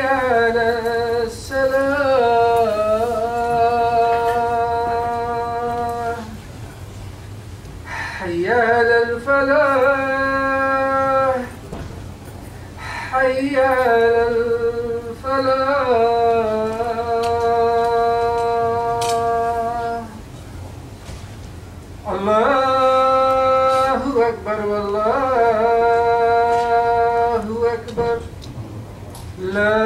على السلام حي على الفلاح حي على الفلاح الله أكبر والله أكبر لا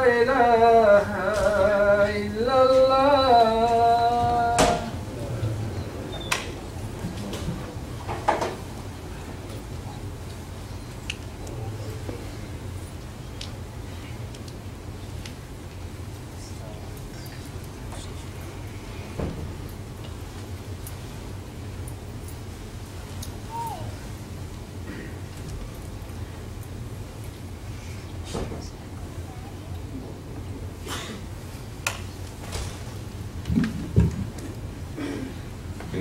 إله إلا الله.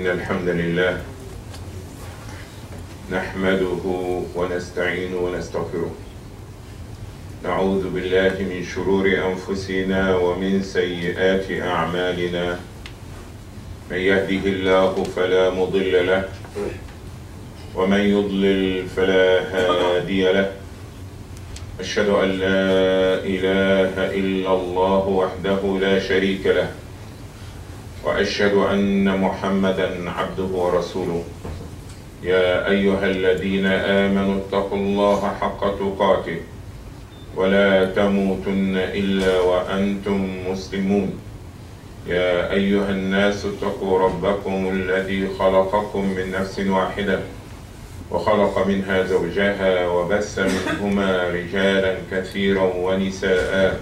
إن الحمد لله نحمده ونستعين ونستغفره نعوذ بالله من شرور أنفسنا ومن سيئات أعمالنا من يهده الله فلا مضل له ومن يضلل فلا هادي له أشهد أن لا إله إلا الله وحده لا شريك له وأشهد أن محمدا عبده ورسوله يا أيها الذين آمنوا اتقوا الله حق تقاته ولا تموتن إلا وأنتم مسلمون يا أيها الناس اتقوا ربكم الذي خلقكم من نفس واحدة وخلق منها زوجها وبث منهما رجالا كثيرا ونساء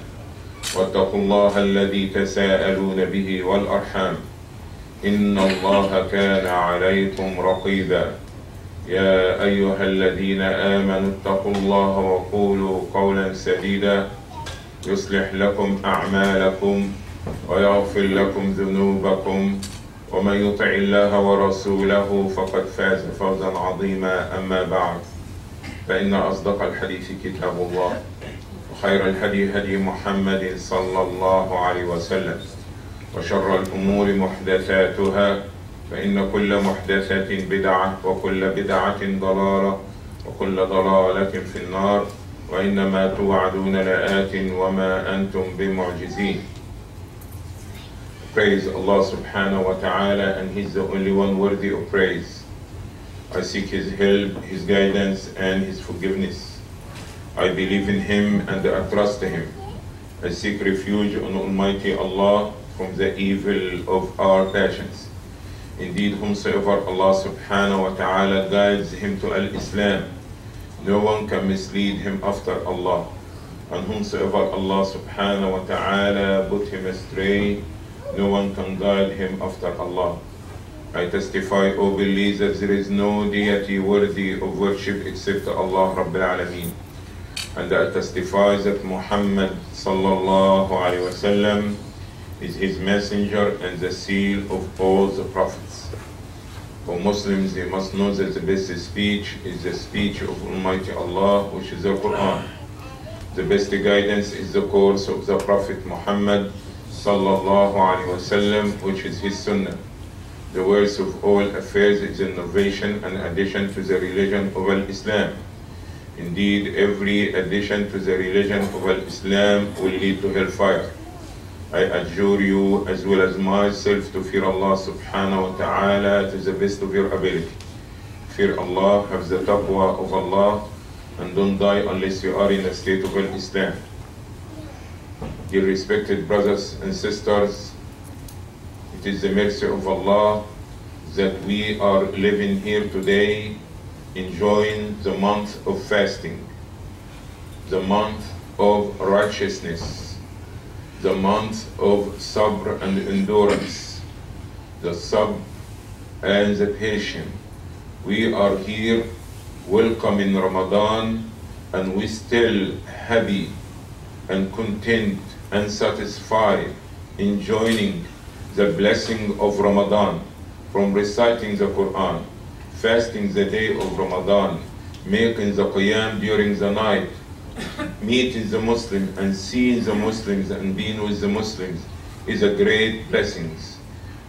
واتقوا الله الذي تساءلون به والأرحام إن الله كان عليكم رقيبا يا أيها الذين آمنوا اتقوا الله وقولوا قولا سديدا يصلح لكم أعمالكم ويغفر لكم ذنوبكم ومن يطع الله ورسوله فقد فاز فوزا عظيما. أما بعد فإن أصدق الحديث كتاب الله وخير الهدي هدي محمد صلى الله عليه وسلم وشر الأمور محدثاتها فإن كل محدثة بدعة وكل بدعة ضلالة وكل ضلالة في النار وإنما توعدون لآت وما أنتم بمعجزين. Praise Allah subhanahu wa ta'ala, and He's the only one worthy of praise. I seek His help, His guidance and His forgiveness. I believe in Him and I trust Him. I seek refuge on Almighty Allah from the evil of our passions. Indeed, whomsoever Allah subhanahu wa ta'ala guides him to al-Islam, no one can mislead him after Allah. And whomsoever Allah subhanahu wa ta'ala put him astray, no one can guide him after Allah. I testify, O believers, that there is no deity worthy of worship except Allah Rabbil Alameen. And I testify that Muhammad sallallahu alayhi wa sallam is his messenger and the seal of all the prophets. For Muslims, they must know that the best speech is the speech of Almighty Allah, which is the Qur'an. The best guidance is the course of the Prophet Muhammad sallallahu alayhi wa sallam, which is his sunnah. The worst of all affairs is innovation and addition to the religion of Islam. Indeed, every addition to the religion of Islam will lead to hellfire. I adjure you as well as myself to fear Allah subhanahu wa ta'ala to the best of your ability. Fear Allah, have the taqwa of Allah, and don't die unless you are in a state of Islam. Dear respected brothers and sisters, it is the mercy of Allah that we are living here today enjoying the month of fasting, the month of righteousness, the month of sabr and endurance, the sabr and the patience. We are here welcoming Ramadan, and we still happy and content and satisfied enjoying the blessing of Ramadan from reciting the Qur'an, fasting the day of Ramadan, making the qiyam during the night, meeting the Muslims and seeing the Muslims and being with the Muslims is a great blessing.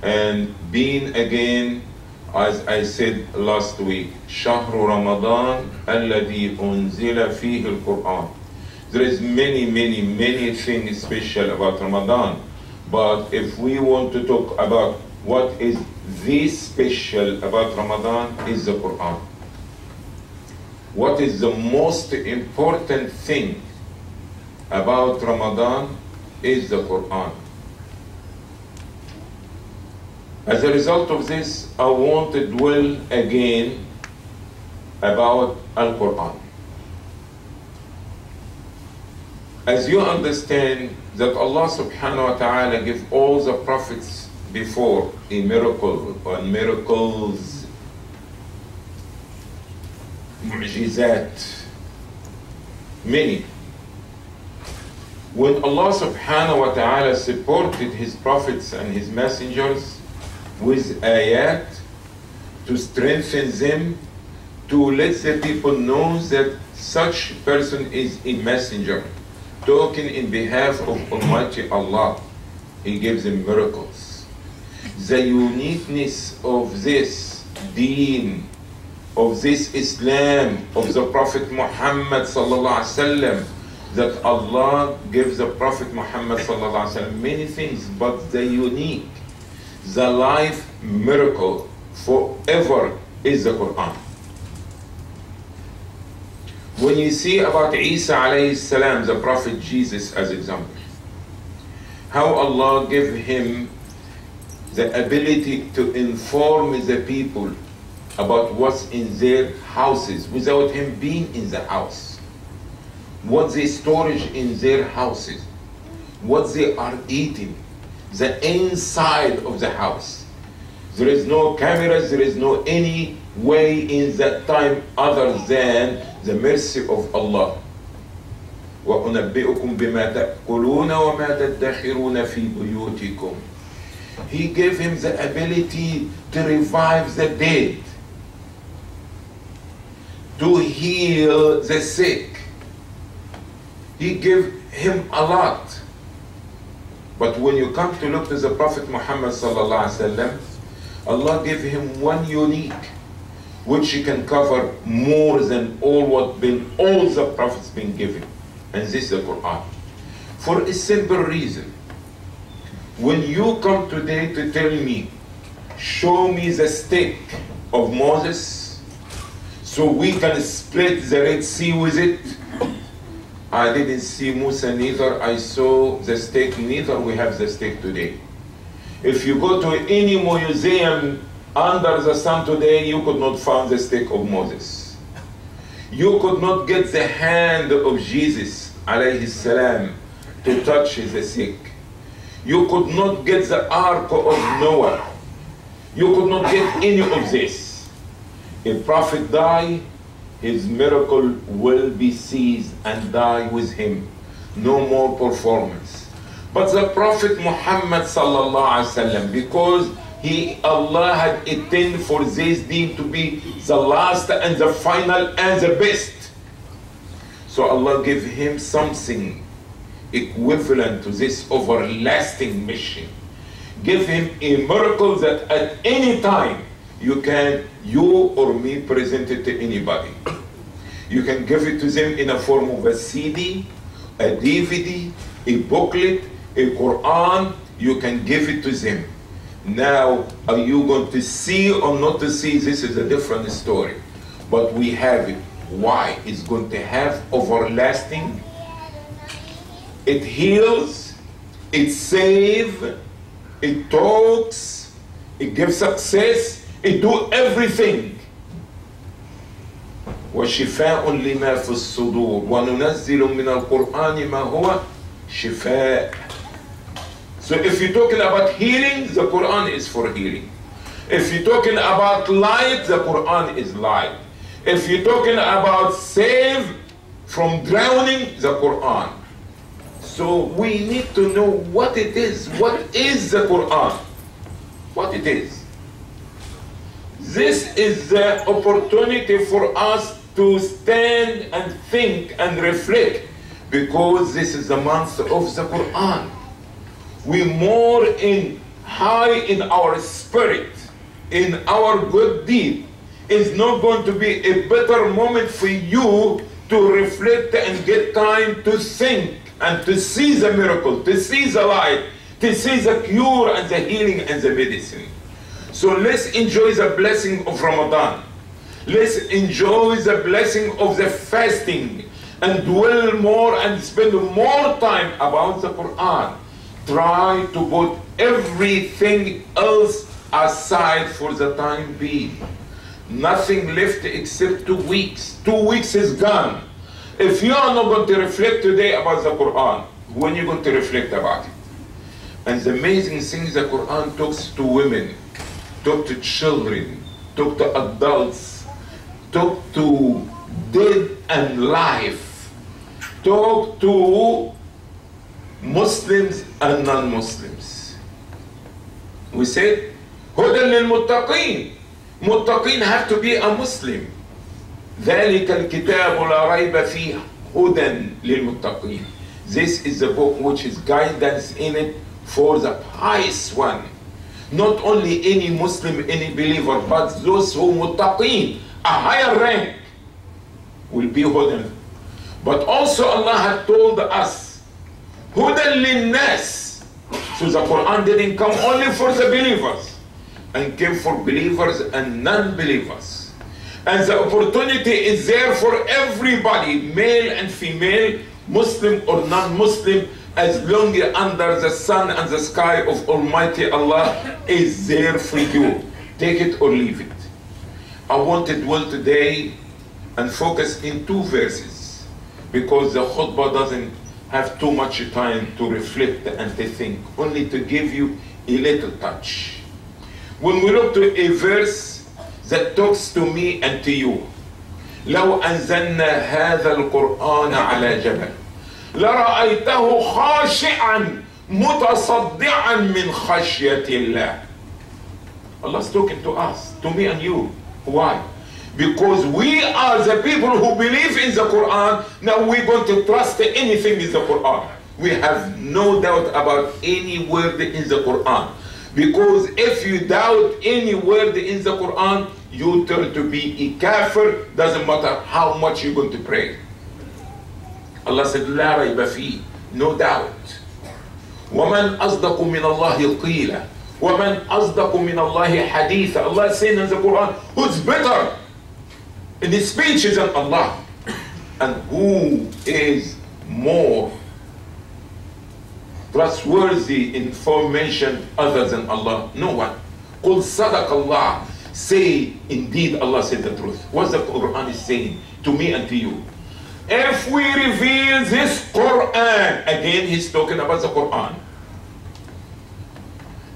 And being again, as I said last week, شهر رمضان الذي أنزل فيه القرآن. There is many things special about Ramadan. But if we want to talk about what is this special about Ramadan, is the Qur'an. What is the most important thing about Ramadan is the Qur'an. As a result of this, I want to dwell again about Al-Qur'an. As you understand that Allah subhanahu wa ta'ala gave all the prophets before a miracle or miracles, mu'jizat, many. When Allah subhanahu wa ta'ala supported his prophets and his messengers with ayat to strengthen them, to let the people know that such person is a messenger, talking in behalf of Almighty Allah, he gives them miracles. The uniqueness of this deen, of this Islam, of the Prophet Muhammad sallallahu alaihi wasallam, that Allah gives the Prophet Muhammad sallallahu alaihi wasallam many things, but the unique, the life miracle forever is the Qur'an. When you see about Isa alayhi salam, the Prophet Jesus as example, how Allah gave him the ability to inform the people about what's in their houses without him being in the house, what they storage in their houses, what they are eating, the inside of the house. There is no cameras, there is no any way in that time other than the mercy of Allah. وَأُنَبِّئُكُمْ بِمَا تَأْكُلُونَ وَمَا تَدَّخِرُونَ فِي بُيُوتِكُمْ. He gave him the ability to revive the dead, to heal the sick. He gave him a lot. But when you come to look to the Prophet Muhammad sallallahu alaihi wasallam, Allah gave him one unique, which he can cover more than all the prophets been given, and this is the Quran. For a simple reason. When you come today to tell me, show me the stick of Moses so we can split the Red Sea with it, I didn't see Musa, neither I saw the stick, neither we have the stick today. If you go to any museum under the sun today, you could not find the stick of Moses. You could not get the hand of Jesus alayhi salam to touch the sick. You could not get the ark of Noah. You could not get any of this. If prophet die, his miracle will be seized and die with him. No more performance. But the Prophet Muhammad sallallahu alaihi wasallam, because Allah had intended for this deen to be the last and the final and the best. So Allah gave him something equivalent to this everlasting mission. Give him a miracle that at any time you or me present it to anybody. You can give it to them in a form of a CD, a DVD, a booklet, a Quran. You can give it to them. Now, are you going to see or not to see? This is a different story. But we have it. Why? It's going to have everlasting. It heals, it saves, it talks, it gives success, it do everything. وشفاء لما في الصدور وننزل من القرآن ما هو شفاء. So if you're talking about healing, the Quran is for healing. If you're talking about light, the Quran is light. If you're talking about save from drowning, the Quran. So we need to know what it is. What is the Quran? What it is. This is the opportunity for us to stand and think and reflect, because this is the month of the Qur'an. We more high in our spirit, in our good deed. It's not going to be a better moment for you to reflect and get time to think and to see the miracle, to see the light, to see the cure and the healing and the medicine. So let's enjoy the blessing of Ramadan. Let's enjoy the blessing of the fasting and dwell more and spend more time about the Quran. Try to put everything else aside for the time being. Nothing left except 2 weeks. 2 weeks is gone. If you are not going to reflect today about the Quran, when are you going to reflect about it? And the amazing thing is the Quran talks to women, talk to children, talk to adults, talk to dead and life, talk to Muslims and non-Muslims. We said, هدى للمتقين. Muttaqin have to be a Muslim. ذلك الكتاب لا ريب فيه هدى للمتقين. This is the book which is guidance in it for the pious one. Not only any Muslim, any believer, but those who muttaqin, a higher rank, will be hudan. But also Allah had told us, hudan linnas. So the Quran didn't come only for the believers, and came for believers and non-believers. And the opportunity is there for everybody, male and female, Muslim or non-Muslim, as long as under the sun and the sky of Almighty Allah is there for you. Take it or leave it. I want to dwell today and focus in 2 verses, because the khutbah doesn't have too much time to reflect and to think, only to give you a little touch. When we look to a verse that talks to me and to you, لو أنزلنا هذا القرآن على جبل لرأيته خاشعا متصدعا من خشية الله. Allah's talking to us, to me and you. Why? Because we are the people who believe in the Quran. Now we're going to trust anything in the Quran. We have no doubt about any word in the Quran. Because if you doubt any word in the Quran, you turn to be a kafir. Doesn't matter how much you're going to pray. Allah said, لا ريب فيه, no doubt. ومن أصدق من الله قيلا ومن أصدق من الله حديثا. Allah is saying in the Quran, who's better in his speeches than Allah? And who is more trustworthy information other than Allah? No one. قل صدق الله. Say, indeed Allah said the truth. What the Quran is saying to me and to you. If we reveal this Quran, again he's talking about the Quran.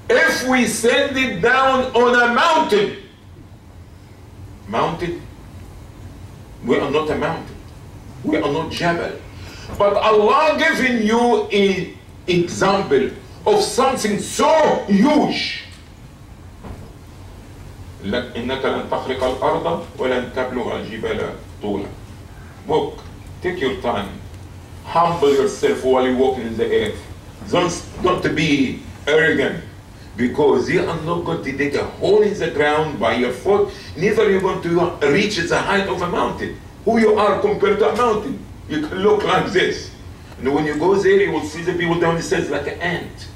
If we send it down on a mountain, we are not a mountain. We are not Jabal. But Allah giving you an example of something so huge. إنك لن تخرق الأرض ولن تبلغ الجبال طولا. Walk, take your time, humble yourself while you're walking in the earth. Don't be arrogant, because you are not going to dig a hole in the ground by your foot, neither are you going to reach the height of a mountain. Who you are compared to a mountain? You can look like this. And when you go there, you will see the people down the stairs like an ant.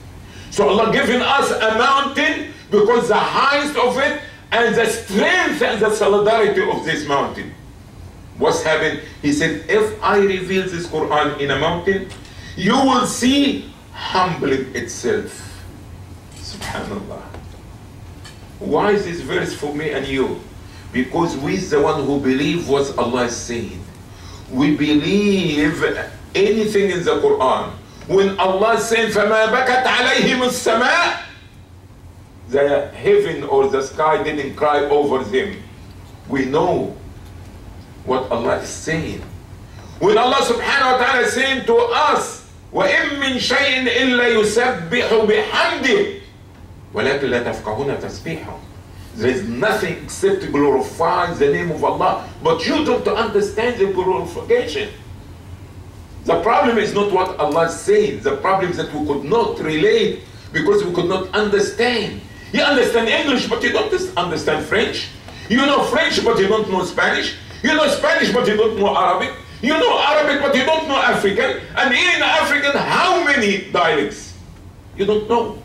So Allah giving us a mountain because the height of it and the strength and the solidarity of this mountain. What's happened? He said, if I reveal this Quran in a mountain, you will see humbling itself. Subhanallah. Why is this verse for me and you? Because we're the one who believe what Allah is saying. We believe anything in the Quran. When Allah said, فَمَا بَكَتْ عَلَيْهِمُ السَّمَاء, the heaven or the sky didn't cry over them. We know what Allah is saying. When Allah subhanahu wa ta'ala is saying to us, وَإِن مِّن شَيْءٍ إِلَّا يُسَبِّحُ بِحَمْدِهِ وَلَكِنْ لَا تَفْقَهُونَ تَسْبِيحَهُ. There is nothing except to glorify the name of Allah. But you don't understand the glorification. The problem is not what Allah said. The problem is that we could not relate because we could not understand. You understand English, but you don't understand French. You know French, but you don't know Spanish. You know Spanish, but you don't know Arabic. You know Arabic, but you don't know African. And in African, how many dialects? You don't know.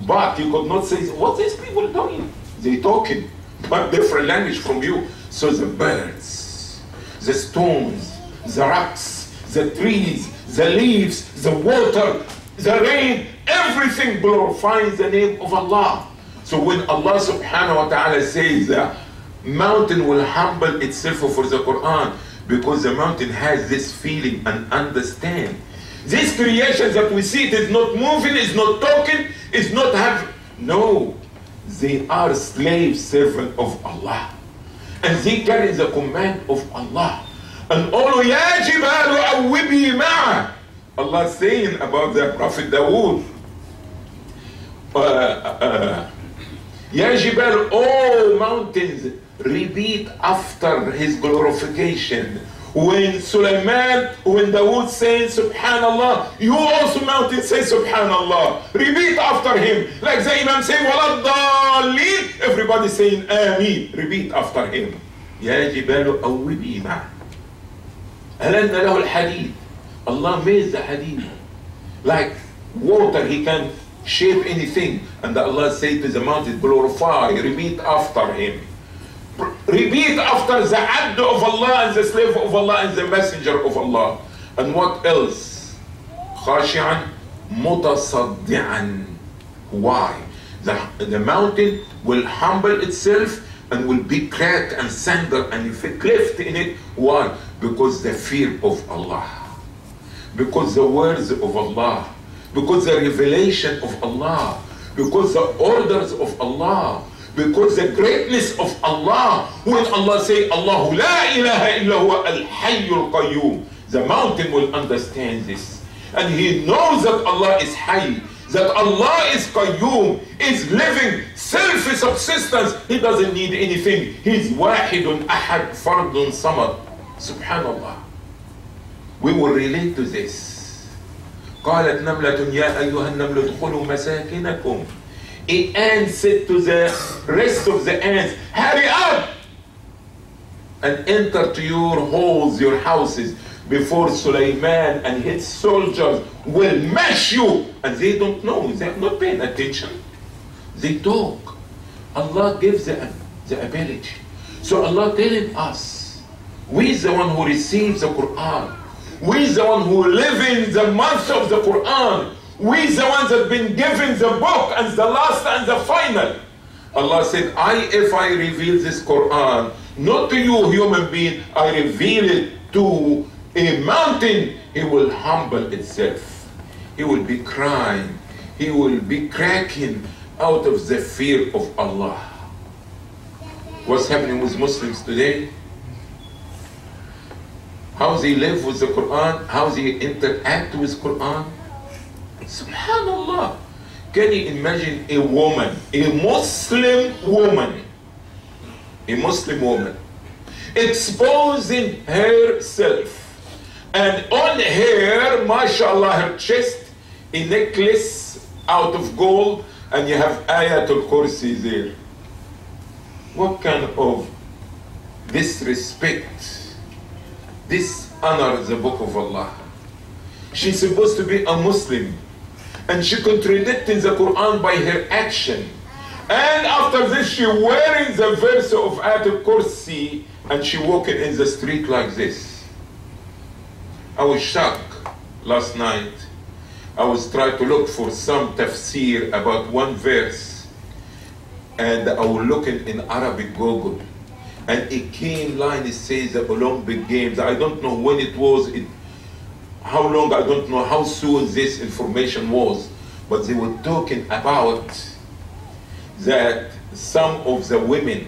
But you could not say, what these people doing? They talking, but different language from you. So the birds, the stones, the rocks, the trees, the leaves, the water, the rain, everything glorifies the name of Allah. So when Allah subhanahu wa ta'ala says the mountain will humble itself for the Qur'an, because the mountain has this feeling and understand. This creation that we see, it is not moving, it's not talking, it's not having, no. They are slave servant of Allah. And they carry the command of Allah. And all يَا جِبَالُ أَوِّبِي مَعَهُ. Allah saying about the Prophet Dawood, يَا جِبَالُ, all mountains, repeat after his glorification. When Sulaiman, when Dawood says Subhanallah, you also mountain say Subhanallah. Repeat after him. Like the Imam saying وَلَا الضَّالِّينَ, everybody saying Ameen. Repeat after him. يَا جِبَالُ أَوِّبِي مَعَهُ أَلَنَّ لَهُ الْحَدِيدِ. Allah made the hadid. Like water, he can shape anything. And Allah said to the mountain, glorify, repeat after him. Repeat after the abd of Allah and the slave of Allah and the messenger of Allah. And what else? خاشعا متصدعا. Why? The mountain will humble itself and will be cracked and cinder and if it cleft in it. Why? Because the fear of Allah. Because the words of Allah. Because the revelation of Allah. Because the orders of Allah. Because the greatness of Allah. When Allah say, Allahu la ilaha illa huwa al-hayyul qayyum, the mountain will understand this. And he knows that Allah is hayy, that Allah is qayyum, is living, self-subsistence. He doesn't need anything. He's wahidun ahad fardun samad. Subhanallah. We will relate to this. قالت نملة يا أيها النمل ادخلوا مساكنكم. A ant said to the rest of the ants, hurry up and enter to your holes, your houses, before Sulaiman and his soldiers will mash you. And they don't know, they are not paying attention. They talk. Allah gives them the ability. So Allah telling us, we is the one who receives the Qur'an. We is the one who live in the month of the Qur'an. We the ones that have been given the book and the last and the final. Allah said, if I reveal this Quran, not to you human being, I reveal it to a mountain, it will humble itself. He will be crying. He will be cracking out of the fear of Allah. What's happening with Muslims today? How they live with the Quran, how they interact with Quran. Subhanallah. Can you imagine a woman, a Muslim woman, exposing herself, and on her, mashallah, her chest, a necklace out of gold, and you have Ayatul Kursi there. What kind of disrespect, dishonor the book of Allah? She's supposed to be a Muslim. And she contradicting the Quran by her action. And after this, she wearing the verse of Ayatul Kursi and she walking in the street like this. I was shocked last night. I was trying to look for some tafsir about one verse. And I was looking in Arabic Google. And it came line, it says the Olympic Games. I don't know when it was. How long, I don't know how soon this information was, but they were talking about that some of the women,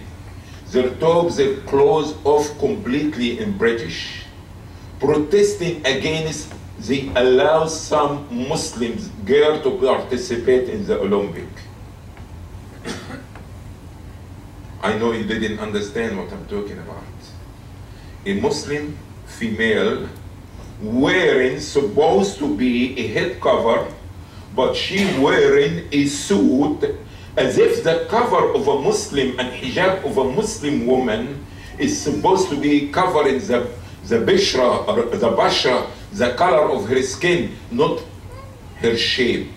their tops, their clothes off completely in British, protesting against they allow some Muslims girl to participate in the Olympic. I know you didn't understand what I'm talking about. A Muslim female wearing supposed to be a head cover, but she wearing a suit as if the cover of a Muslim and hijab of a Muslim woman is supposed to be covering the bishra, or the bashra, the color of her skin, not her shape.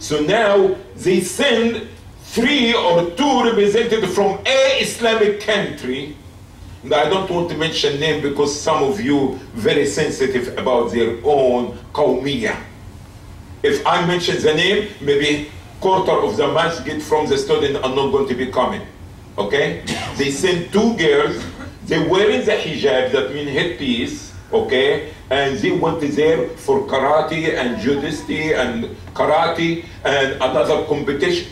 So now they send 3 or 2 representatives from a Islamic country. And I don't want to mention name because some of you very sensitive about their own qawmiyah. If I mention the name, maybe quarter of the masjid from the student are not going to be coming. Okay? They send 2 girls, they wearing the hijab, that means headpiece, okay? And they went there for karate and judiciary and karate and another competition.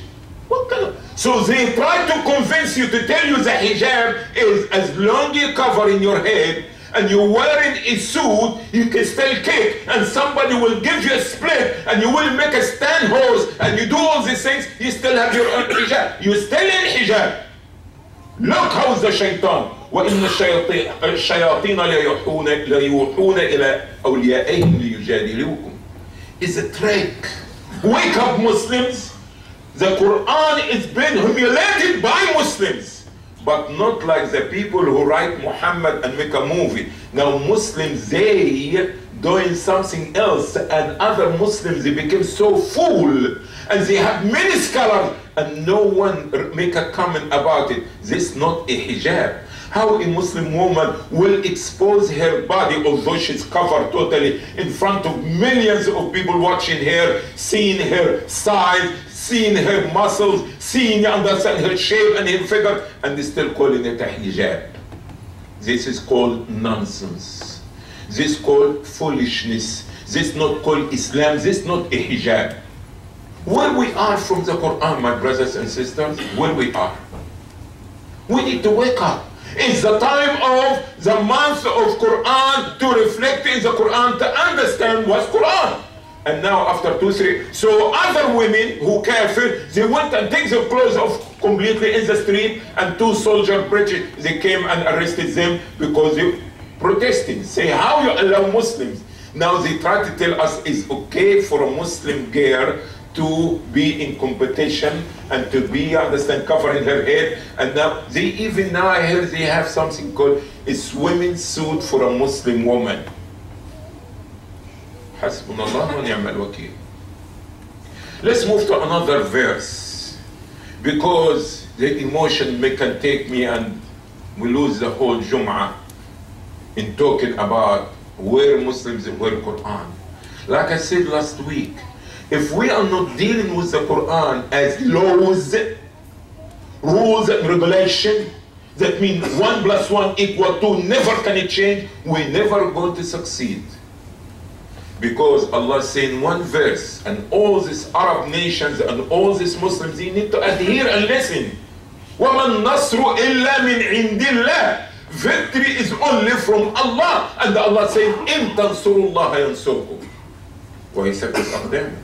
What kind of? So they try to convince you to tell you the hijab is as long you covering your head and you're wearing a suit, you can still kick and somebody will give you a split and you will make a stand horse and you do all these things, you still have your own hijab. You're still in hijab. Look how the shaitan. وإن الشياطين ليوحون إلى أوليائهم ليجادلوكم. It's a trick. Wake up, Muslims. The Quran is being humiliated by Muslims, but not like the people who write Muhammad and make a movie. Now Muslims, they doing something else, and other Muslims, they became so full, and they have many scholars, and no one make a comment about it. This is not a hijab. How a Muslim woman will expose her body, although she's covered totally, in front of millions of people watching her, seeing her size, seeing her muscles, seeing, understand her shape and her figure, and they still calling it a hijab. This is called nonsense. This is called foolishness. This is not called Islam. This is not a hijab. Where we are from the Quran, my brothers and sisters, where we are. We need to wake up. It's the time of the month of Quran to reflect in the Quran, to understand what's Quran. And now after 2, 3, so other women who kafir, they went and take their clothes off completely in the street, and 2 soldiers, British, they came and arrested them because they protesting. Say, how you allow Muslims? Now they try to tell us it's okay for a Muslim girl to be in competition and to be, understand, covering her head. And now they even now I hear they have something called a swimming suit for a Muslim woman. Hasbunallah wa ni'mal wakeel. Let's move to another verse, because the emotion can take me and we lose the whole Jum'ah in talking about where Muslims wear Quran. Like I said last week, if we are not dealing with the Quran as laws, rules and regulation, that means 1 + 1 = 2, never can it change, we're never going to succeed. Because Allah said in one verse, and all these Arab nations and all these Muslims, they need to adhere and listen. وَمَا النَّصْرُ إِلَّا مِنْ عِنْدِ اللَّهِ. Victory is only from Allah. And Allah said, إِن تَنْصُرُوا اللَّهَ يَنْصُرْكُمْ وَيَثَبِّتْ أَقْدَامَكُمْ.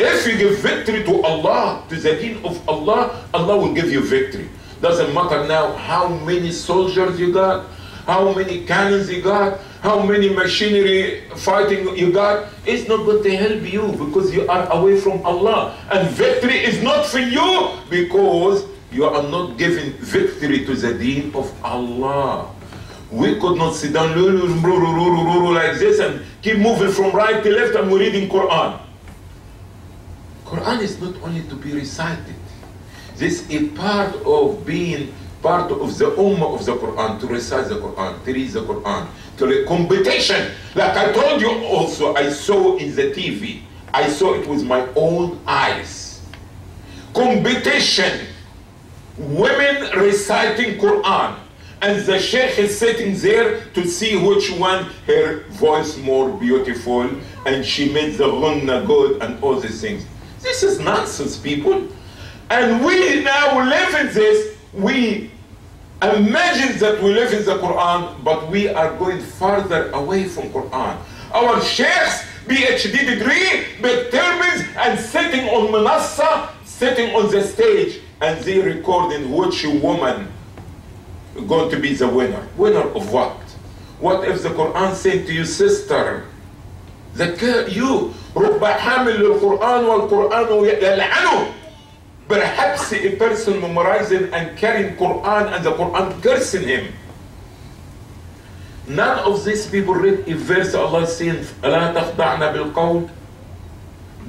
If you give victory to Allah, to the deen of Allah, Allah will give you victory. Doesn't matter now how many soldiers you got, how many cannons you got, how many machinery fighting you got. It's not going to help you because you are away from Allah. And victory is not for you because you are not giving victory to the deen of Allah. We could not sit down like this and keep moving from right to left and we're reading Quran. Quran is not only to be recited. This is part of being part of the ummah of the Quran, to recite the Quran, to read the Quran, to read competition. Like I told you also, I saw in the TV, I saw it with my own eyes. Competition. Women reciting Quran. And the sheikh is sitting there to see which one her voice more beautiful and she made the ghunna good and all these things. This is nonsense, people. And we now live in this. We imagine that we live in the Quran, but we are going farther away from Quran. Our sheikhs, PhD degree, big turbans, and sitting on manassa, sitting on the stage, and they recording which woman going to be the winner. Winner of what? What if the Quran said to you, sister, you رب حامل للقرآن والقرآن يلعنه. Perhaps a person memorizing and carrying Quran and the Quran cursing him. None of these people read a verse Allah saying, ألا تخضعن بالقول.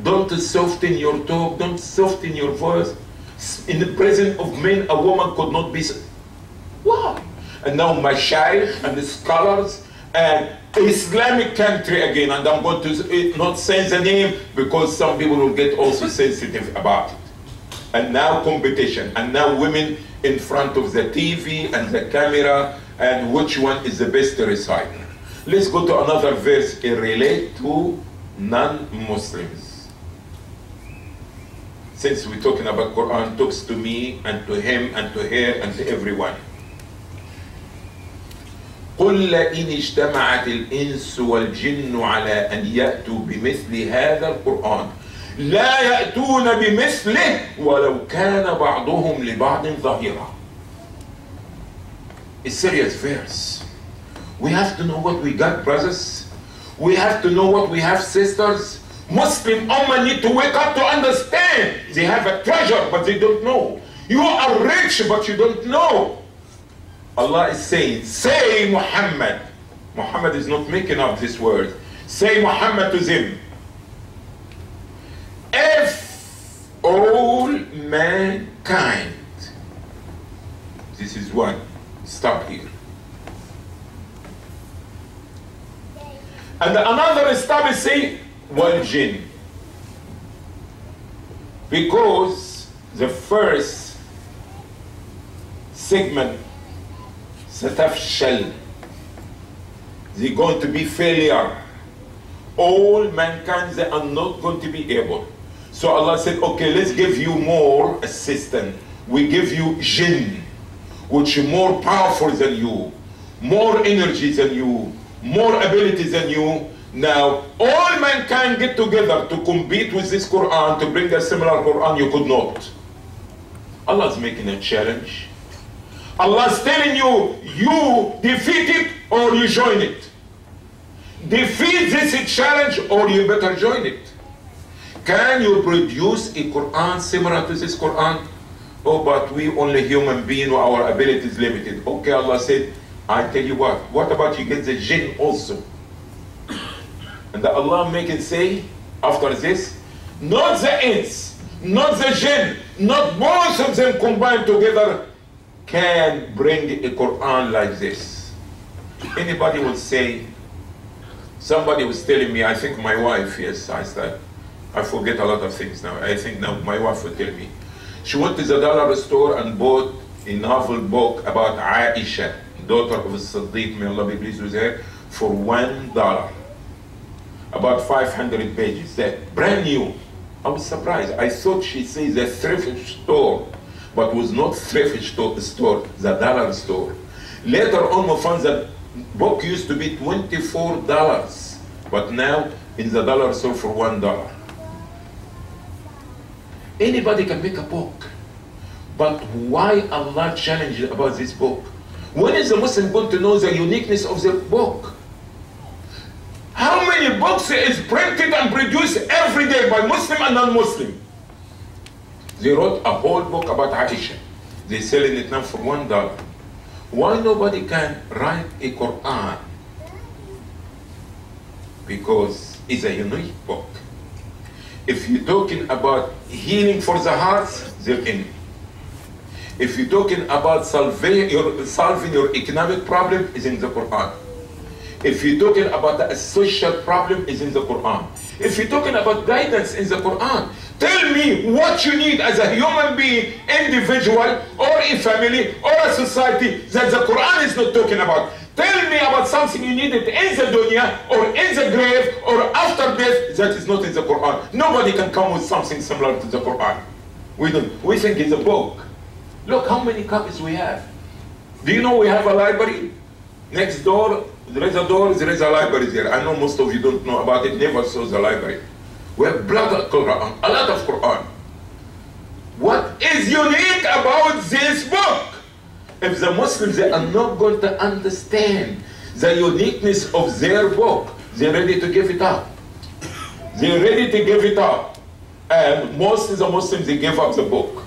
Don't soften your talk, don't soften your voice. In the presence of men, a woman could not be. Why? And now mashayikh and the scholars and Islamic country again, and I'm going to not say the name because some people will get also sensitive about it. And now competition, and now women in front of the TV and the camera, and which one is the best reciter. Let's go to another verse relate to non-Muslims. Since we're talking about Quran, talks to me and to him and to her and to everyone. قل إن اجتمعت الإنس والجن على أن يأتوا بمثل هذا القرآن لا يأتون بمثله ولو كان بعضهم لبعض ظهيرا. A serious verse. We have to know what we got, brothers. We have to know what we have, sisters. Muslim Ummah need to wake up to understand. They have a treasure, but they don't know. You are rich, but you don't know. Allah is saying, say Muhammad. Muhammad is not making up this word. Say Muhammad to them. If all mankind, this is one, stop here. And another stop is say, wal jinn. Because the first segment, ستفشل, they're going to be failure. All mankind, they are not going to be able. So Allah said, okay, let's give you more assistance. We give you jinn, which is more powerful than you, more energy than you, more abilities than you. Now, all mankind get together to compete with this Quran, to bring a similar Quran, you could not. Allah is making a challenge. Allah is telling you, you defeat it or you join it. Defeat this challenge or you better join it. Can you produce a Quran similar to this Quran? Oh, but we only human being, our ability is limited. Okay, Allah said, I tell you what about you get the jinn also? And Allah make it say, after this, not the ins, not the jinn, not both of them combined together can bring a Quran like this. Anybody would say, somebody was telling me, I think my wife, yes, I said, I forget a lot of things now. I think now my wife would tell me. She went to the dollar store and bought a novel book about Aisha, daughter of Siddiq, may Allah be pleased with her, for $1. About 500 pages, that brand new. I was surprised. I thought she says a thrift store, but was not thrift store, the dollar store. Later on, we found that book used to be $24, but now in the dollar store for $1. Anybody can make a book, but why Allah challenged about this book? When is a Muslim going to know the uniqueness of the book? How many books is printed and produced every day by Muslim and non-Muslim? They wrote a whole book about Aisha. They're selling it now for $1. Why nobody can write a Quran? Because it's a unique book. If you're talking about healing for the hearts, they're in. If you're talking about solving your economic problem, it's in the Quran. If you're talking about a social problem, it's in the Quran. If you're talking about guidance, in the Quran. Tell me what you need as a human being, individual, or a family, or a society that the Quran is not talking about. Tell me about something you needed in the dunya, or in the grave, or after death, that is not in the Quran. Nobody can come with something similar to the Quran. We don't. We think it's a book. Look how many copies we have. Do you know we have a library? Next door, there is a door, there is a library there. I know most of you don't know about it, never saw the library. We have blood of Quran, a lot of Quran. What is unique about this book? if the Muslims they are not going to understand the uniqueness of their book, they're ready to give it up. They're ready to give it up. And most of the Muslims, they give up the book.